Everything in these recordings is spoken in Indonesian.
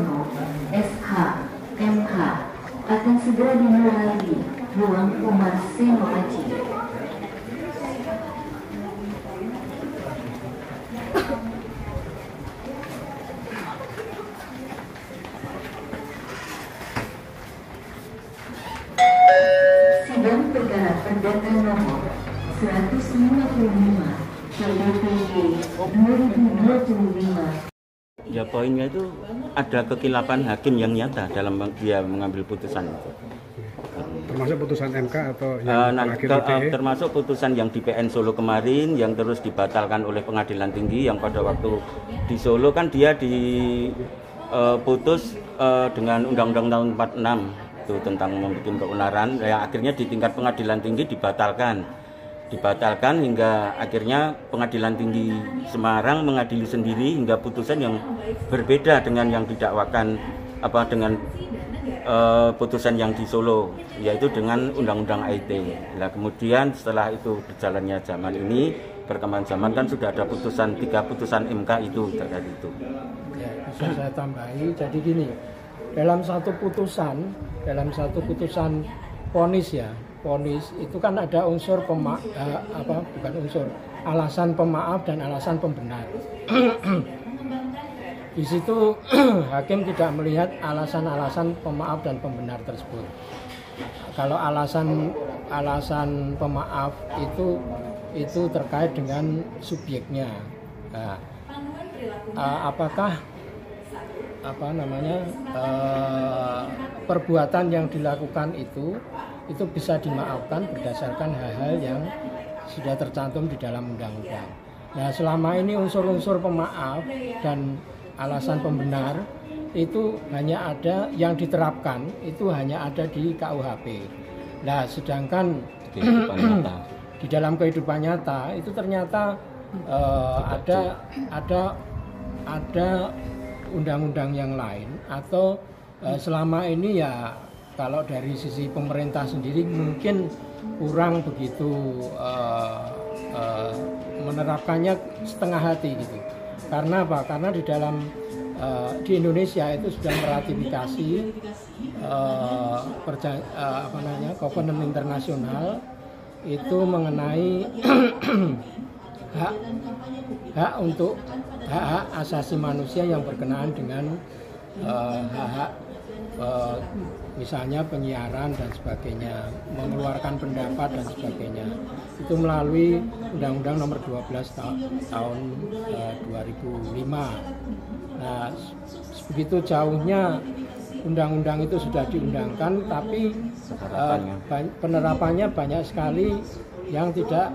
Prayono, SH, MH, akan segera dimulai di Ruang Umar Senopati. Sidang perkara perdata nomor 155 PDPY 2025. Ya poinnya itu ada kekilapan hakim yang nyata dalam dia mengambil putusan itu. Termasuk putusan MK atau yang termasuk putusan yang di PN Solo kemarin yang terus dibatalkan oleh Pengadilan Tinggi yang pada waktu di Solo kan dia diputus dengan Undang-Undang tahun 46 itu tentang membuat keonaran yang akhirnya di tingkat Pengadilan Tinggi dibatalkan hingga akhirnya Pengadilan Tinggi Semarang mengadili sendiri hingga putusan yang berbeda dengan yang didakwakan dengan putusan yang di Solo, yaitu dengan Undang-Undang IT. Nah, kemudian setelah itu berjalannya zaman ini, perkembangan zaman kan sudah ada tiga putusan MK itu terkait itu. Ya, bisa saya tambahi. Jadi gini, dalam satu putusan vonis itu kan ada unsur alasan pemaaf dan alasan pembenar. Di situ hakim tidak melihat alasan-alasan pemaaf dan pembenar tersebut. Kalau alasan pemaaf itu terkait dengan subjeknya. Nah, apakah perbuatan yang dilakukan itu bisa dimaafkan berdasarkan hal-hal yang sudah tercantum di dalam undang-undang. Nah, selama ini unsur-unsur pemaaf dan alasan pembenar itu hanya ada yang diterapkan, itu hanya ada di KUHP. Nah, sedangkan di dalam kehidupan nyata itu ternyata ada undang-undang yang lain atau selama ini ya kalau dari sisi pemerintah sendiri mungkin kurang begitu menerapkannya setengah hati gitu. Karena apa? Karena di di Indonesia itu sudah meratifikasi Kovenant internasional itu mengenai hak asasi manusia yang berkenaan dengan hak misalnya penyiaran dan sebagainya, mengeluarkan pendapat dan sebagainya. Itu melalui Undang-Undang Nomor 12 tahun 2005. Nah, begitu jauhnya undang-undang itu sudah diundangkan, tapi penerapannya banyak sekali yang tidak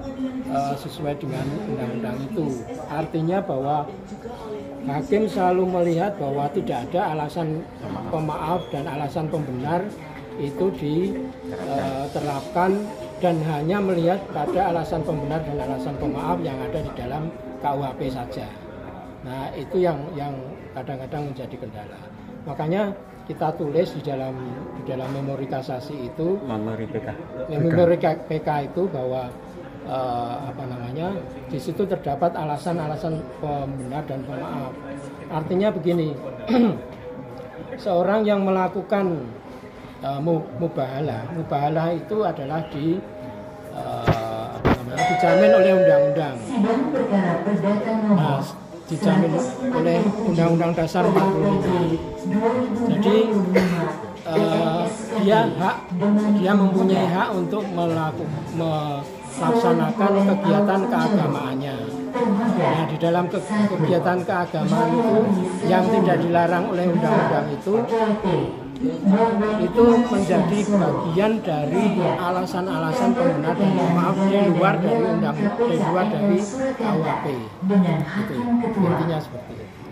sesuai dengan undang-undang itu. Artinya bahwa hakim selalu melihat bahwa tidak ada alasan pemaaf dan alasan pembenar itu diterapkan dan hanya melihat pada alasan pembenar dan alasan pemaaf yang ada di dalam KUHP saja. Nah, itu yang kadang-kadang menjadi kendala. Makanya kita tulis di dalam memori kasasi itu, memori PK itu bahwa di situ terdapat alasan-alasan pembenar dan pemaaf. Artinya begini, seorang yang melakukan mubahalah itu adalah dijamin oleh undang-undang. Nah, dijamin oleh Undang-Undang Dasar 45. Jadi dia mempunyai hak untuk melaksanakan kegiatan keagamaannya. Nah, di dalam kegiatan keagamaan itu yang tidak dilarang oleh undang-undang itu menjadi bagian dari alasan-alasan pembenar dan pemaaf di luar dari KUHP. Itu intinya seperti itu.